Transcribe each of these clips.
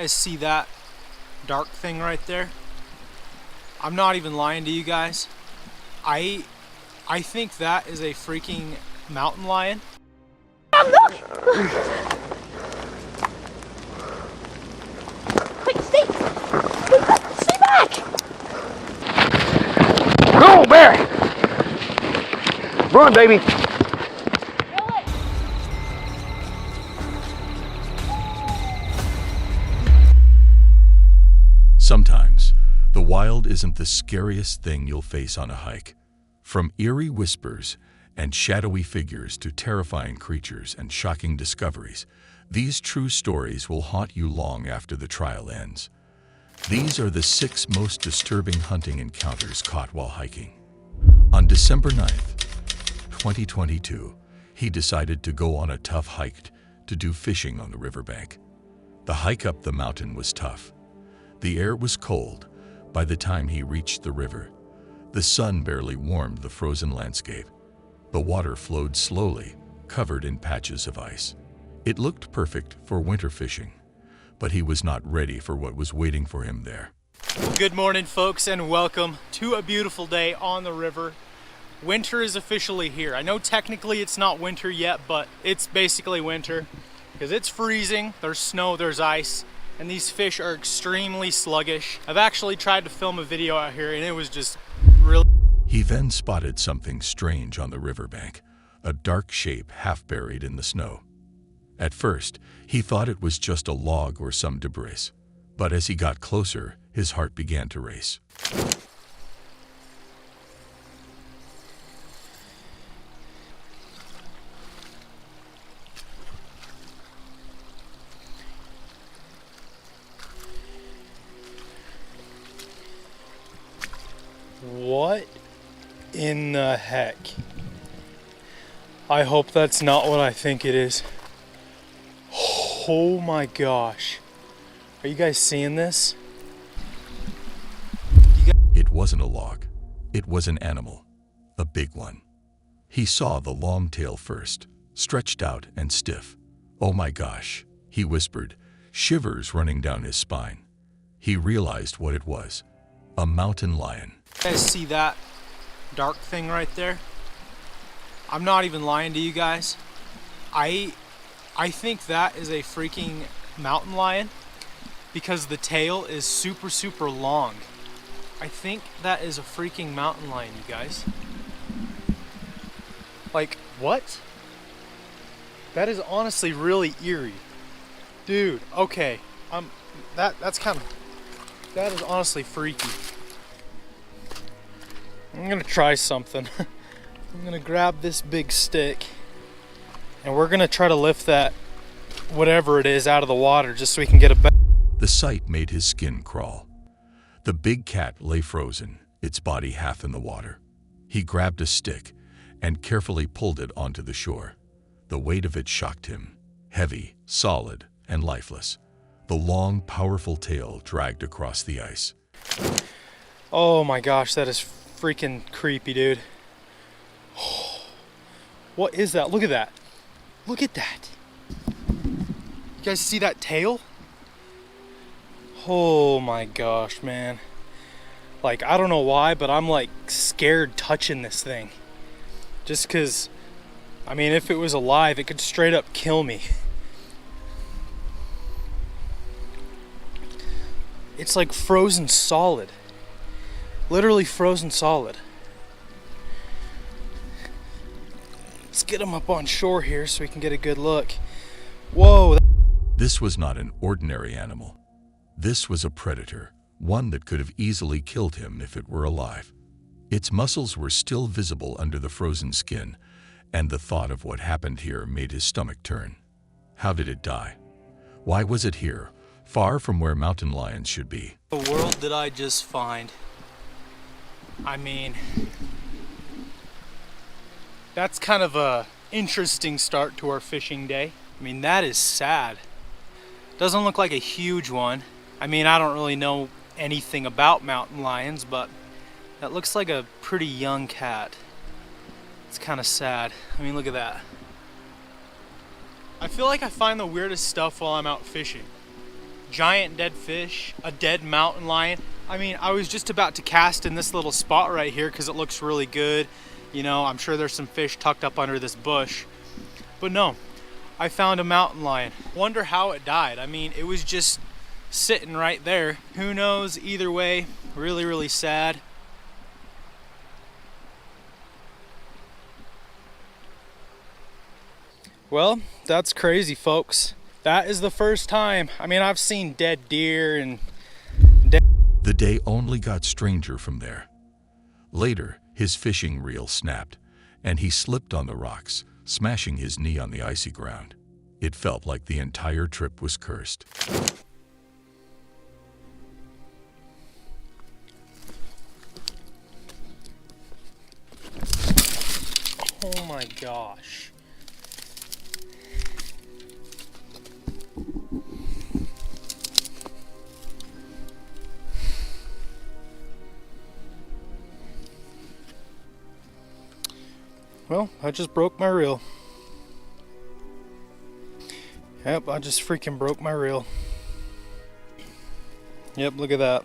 guys see that dark thing right there? I'm not even lying to you guys. I think that is a freaking mountain lion. Oh, look! Wait, stay! Stay back! Go, Barry! Run, baby! Sometimes, the wild isn't the scariest thing you'll face on a hike. From eerie whispers and shadowy figures to terrifying creatures and shocking discoveries, these true stories will haunt you long after the trail ends. These are the 6 most disturbing hunting encounters caught while hiking. On December 9th, 2022, he decided to go on a tough hike to do fishing on the riverbank. The hike up the mountain was tough. The air was cold by the time he reached the river. The sun barely warmed the frozen landscape. The water flowed slowly, covered in patches of ice. It looked perfect for winter fishing, but he was not ready for what was waiting for him there. Good morning, folks, and welcome to a beautiful day on the river. Winter is officially here. I know technically it's not winter yet, but it's basically winter because it's freezing. There's snow, there's ice, and these fish are extremely sluggish. I've actually tried to film a video out here and it was just really... He then spotted something strange on the riverbank, a dark shape half buried in the snow. At first, he thought it was just a log or some debris, but as he got closer, his heart began to race. What in the heck? I hope that's not what I think it is. Oh my gosh. Are you guys seeing this? It wasn't a log. It was an animal, a big one. He saw the long tail first, stretched out and stiff. Oh my gosh, he whispered, shivers running down his spine. He realized what it was, a mountain lion. You guys see that dark thing right there? I'm not even lying to you guys. I think that is a freaking mountain lion because the tail is super long. I think that is a freaking mountain lion, you guys. Like, what? That is honestly really eerie. Dude, okay. That is honestly freaky. I'm gonna try something. I'm gonna grab this big stick and we're gonna try to lift that whatever it is out of the water just so we can get a better. The sight made his skin crawl. The big cat lay frozen, its body half in the water. He grabbed a stick and carefully pulled it onto the shore. The weight of it shocked him, heavy, solid, and lifeless. The long, powerful tail dragged across the ice. Oh my gosh, that is freaking creepy, dude. What is that? Look at that. Look at that. You guys see that tail? Oh my gosh, man. Like, I don't know why, but I'm like scared touching this thing. Just because, I mean, if it was alive, it could straight up kill me. It's like frozen solid. Literally frozen solid. Let's get him up on shore here so we can get a good look. Whoa. This was not an ordinary animal. This was a predator, one that could have easily killed him if it were alive. Its muscles were still visible under the frozen skin, and the thought of what happened here made his stomach turn. How did it die? Why was it here, far from where mountain lions should be? The world did I just find? I mean, that's kind of a interesting start to our fishing day. I mean, that is sad. Doesn't look like a huge one. I mean, I don't really know anything about mountain lions, but that looks like a pretty young cat. It's kind of sad. I mean, look at that. I feel like I find the weirdest stuff while I'm out fishing. giant dead fish, a dead mountain lion. I mean, I was just about to cast in this little spot right here because it looks really good. You know, I'm sure there's some fish tucked up under this bush. But no, I found a mountain lion. Wonder how it died. I mean, it was just sitting right there. Who knows? Either way, really, really sad. Well, that's crazy, folks. That is the first time. I mean, I've seen dead deer and The day only got stranger from there. Later, his fishing reel snapped, and he slipped on the rocks, smashing his knee on the icy ground. It felt like the entire trip was cursed. oh my gosh. Well, I just broke my reel. Yep, I just freaking broke my reel. Yep, look at that.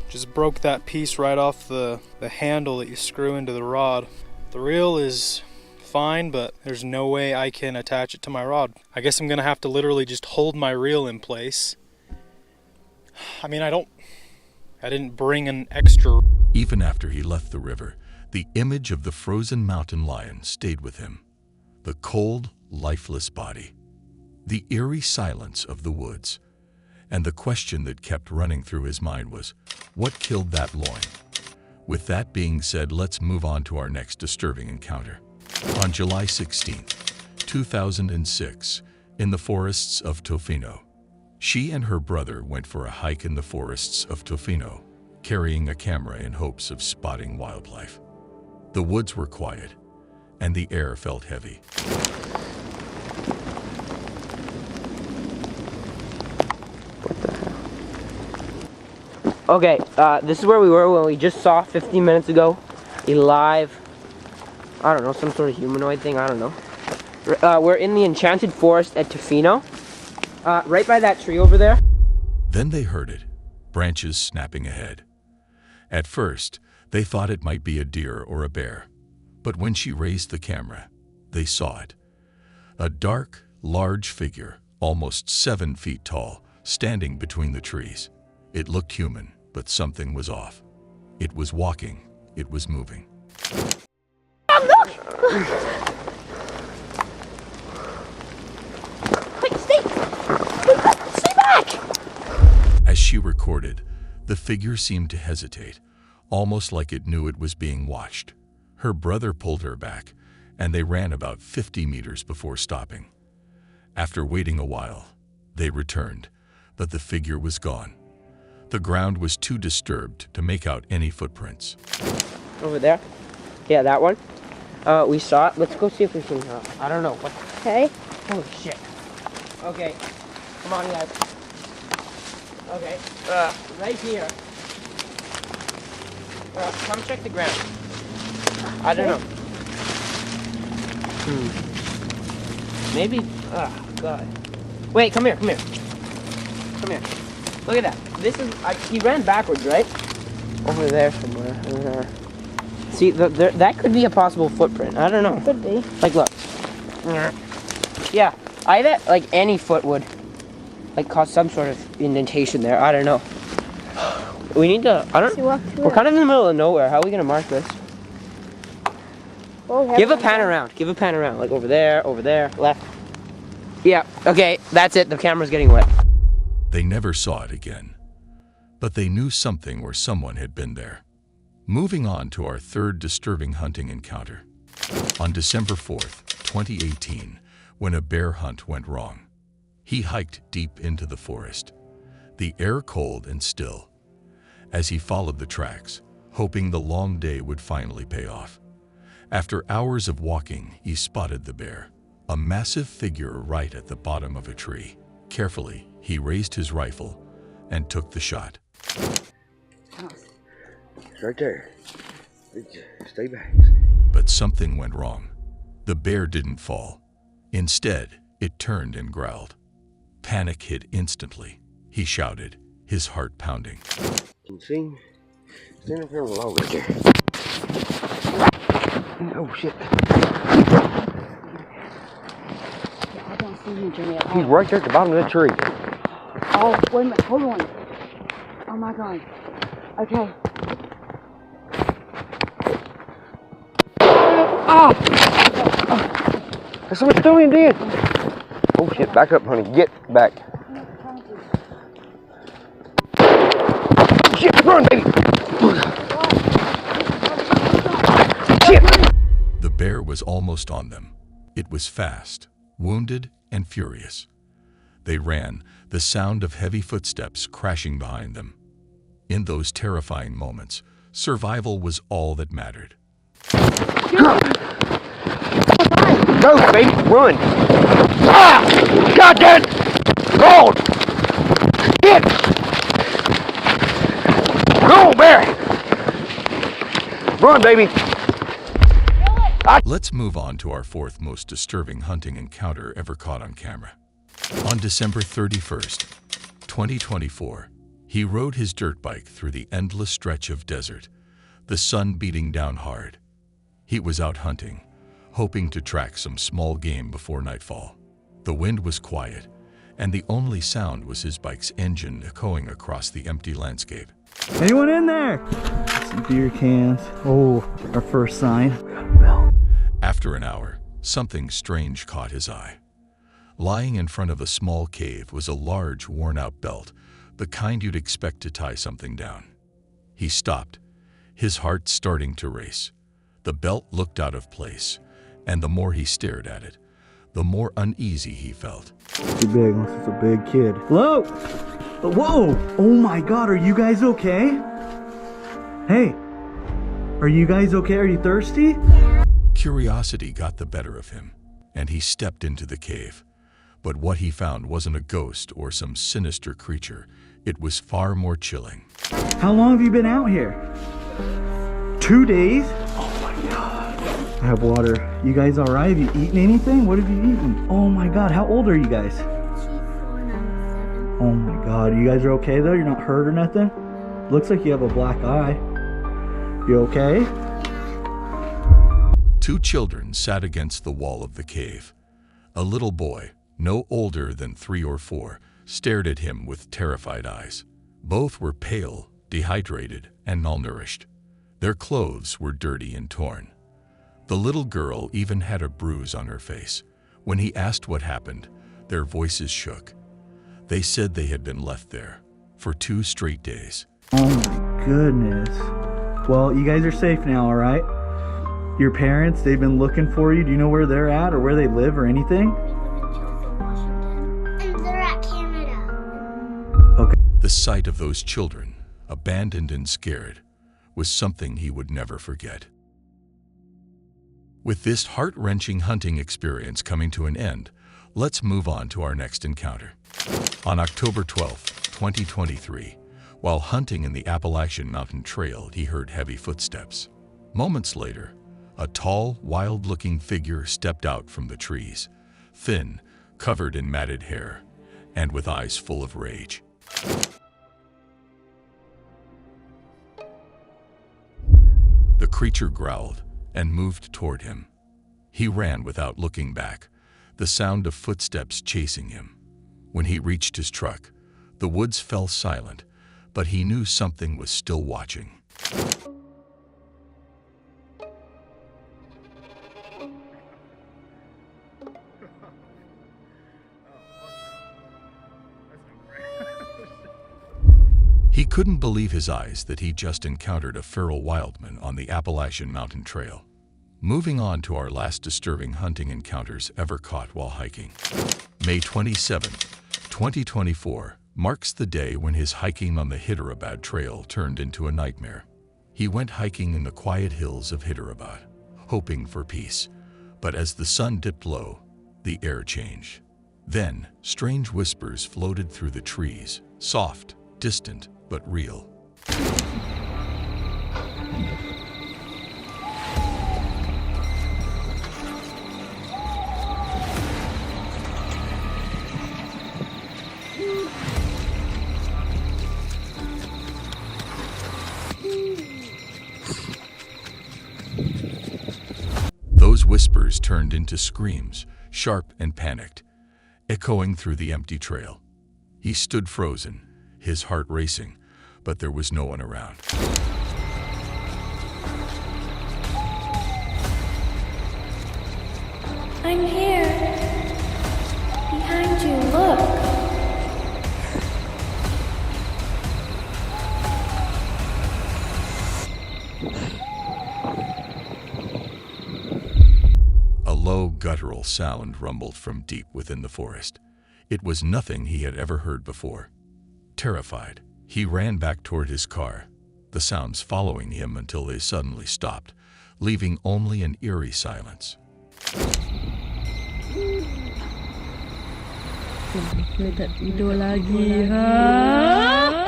Just broke that piece right off the handle that you screw into the rod. The reel is fine, but there's no way I can attach it to my rod. I guess I'm gonna have to literally just hold my reel in place. I mean, I didn't bring an extra. Even after he left the river, the image of the frozen mountain lion stayed with him. The cold, lifeless body, the eerie silence of the woods, and the question that kept running through his mind was, what killed that loin? With that being said, let's move on to our next disturbing encounter. On July 16, 2006, in the forests of Tofino, she and her brother went for a hike in the forests of Tofino, carrying a camera in hopes of spotting wildlife. The woods were quiet, and the air felt heavy. Okay, this is where we were when we just saw 15 minutes ago a live, I don't know, some sort of humanoid thing, I don't know. We're in the enchanted forest at Tofino, right by that tree over there. Then they heard it, branches snapping ahead. At first, they thought it might be a deer or a bear, but when she raised the camera, they saw it. A dark, large figure, almost 7 feet tall, standing between the trees. It looked human, but something was off. It was walking, it was moving. Quick, stay back! As she recorded, the figure seemed to hesitate, almost like it knew it was being watched. Her brother pulled her back, and they ran about 50 meters before stopping. After waiting a while, they returned, but the figure was gone. The ground was too disturbed to make out any footprints. Over there? Yeah, that one. We saw it. Let's go see if we can, I don't know. What? Okay. Holy shit. Okay. Come on, guys. Okay. Right here. Come check the ground. I don't know. Maybe. Oh, God. Wait, come here, come here. Come here. Look at that. This is. He ran backwards, right? Over there somewhere. See, that could be a possible footprint. I don't know. Could be. Like, look. Yeah, I bet like any foot would like cause some sort of indentation there. I don't know. We need to. I don't. We're kind of in the middle of nowhere. How are we gonna mark this? Well, Give a pan around. Give a pan around. Like over there, left. Yeah. Okay, that's it. The camera's getting wet. They never saw it again, but they knew something or someone had been there. Moving on to our third disturbing hunting encounter. On December 4th, 2018, when a bear hunt went wrong. He hiked deep into the forest, the air cold and still, as he followed the tracks, hoping the long day would finally pay off. After hours of walking, he spotted the bear, a massive figure right at the bottom of a tree. Carefully, he raised his rifle and took the shot. It's right there. Stay back. But something went wrong. The bear didn't fall. Instead, it turned and growled. Panic hit instantly. he shouted, his heart pounding. Can you see him? Stand up here on the log right there. Oh shit. I don't see him, Jimmy. He's right there at the bottom of that tree. Oh, wait a minute. Hold on. Oh my God. Okay. Oh! Somebody threw him in. Oh shit, back up, honey. Get back. Shit, run, baby! Shit! The bear was almost on them. It was fast, wounded, and furious. They ran, the sound of heavy footsteps crashing behind them. In those terrifying moments, survival was all that mattered. Go, baby, run! Ah! God damn it! Hold! Get! Go, bear! Run, baby! Let's move on to our fourth most disturbing hunting encounter ever caught on camera. On December 31st, 2024, he rode his dirt bike through the endless stretch of desert, the sun beating down hard. He was out hunting, hoping to track some small game before nightfall. The wind was quiet, and the only sound was his bike's engine echoing across the empty landscape. Anyone in there? Some beer cans. Oh, our first sign. After an hour, something strange caught his eye. Lying in front of a small cave was a large, worn-out belt, the kind you'd expect to tie something down. He stopped, his heart starting to race. The belt looked out of place, and the more he stared at it, the more uneasy he felt. Too big, unless it's a big kid. Hello? Whoa! Oh my God, are you guys okay? Hey, are you guys okay? Are you thirsty? Curiosity got the better of him, and he stepped into the cave. But what he found wasn't a ghost or some sinister creature. It was far more chilling. How long have you been out here? 2 days? Oh my God. I have water. You guys all right? Have you eaten anything? What have you eaten? Oh my God, how old are you guys? 4, 9, 7. Oh my God, you guys are okay though? You're not hurt or nothing? Looks like you have a black eye. You okay? Two children sat against the wall of the cave. A little boy, no older than 3 or 4, stared at him with terrified eyes. Both were pale, dehydrated, and malnourished. Their clothes were dirty and torn. The little girl even had a bruise on her face. When he asked what happened, their voices shook. They said they had been left there for 2 straight days. Oh my goodness. Well, you guys are safe now, all right? Your parents, they've been looking for you. Do you know where they're at or where they live or anything? We live in Chelsea, Washington. And they're at Canada. Okay. The sight of those children, abandoned and scared, was something he would never forget. With this heart-wrenching hunting experience coming to an end, let's move on to our next encounter. On October 12, 2023, while hunting in the Appalachian Mountain Trail, he heard heavy footsteps. Moments later, a tall, wild-looking figure stepped out from the trees, thin, covered in matted hair, and with eyes full of rage. The creature growled and moved toward him. He ran without looking back, the sound of footsteps chasing him. When he reached his truck, the woods fell silent, but he knew something was still watching. He couldn't believe his eyes that he just encountered a feral wildman on the Appalachian Mountain Trail. Moving on to our last disturbing hunting encounters ever caught while hiking. May 27, 2024 marks the day when his hiking on the Hyderabad Trail turned into a nightmare. He went hiking in the quiet hills of Hyderabad, hoping for peace. But as the sun dipped low, the air changed. Then, strange whispers floated through the trees, soft, distant, but real. whispers turned into screams, sharp and panicked, echoing through the empty trail. He stood frozen, his heart racing, but there was no one around. I'm here. Behind you, look. A low, guttural sound rumbled from deep within the forest. It was nothing he had ever heard before. Terrified, he ran back toward his car, the sounds following him until they suddenly stopped, leaving only an eerie silence. Tak tidur lagi, ha?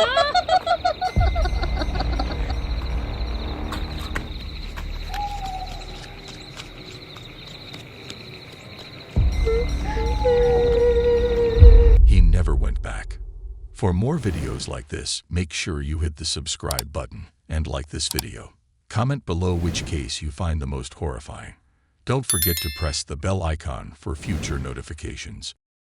He never went back. For more videos like this, make sure you hit the subscribe button and like this video. Comment below which case you find the most horrifying. Don't forget to press the bell icon for future notifications.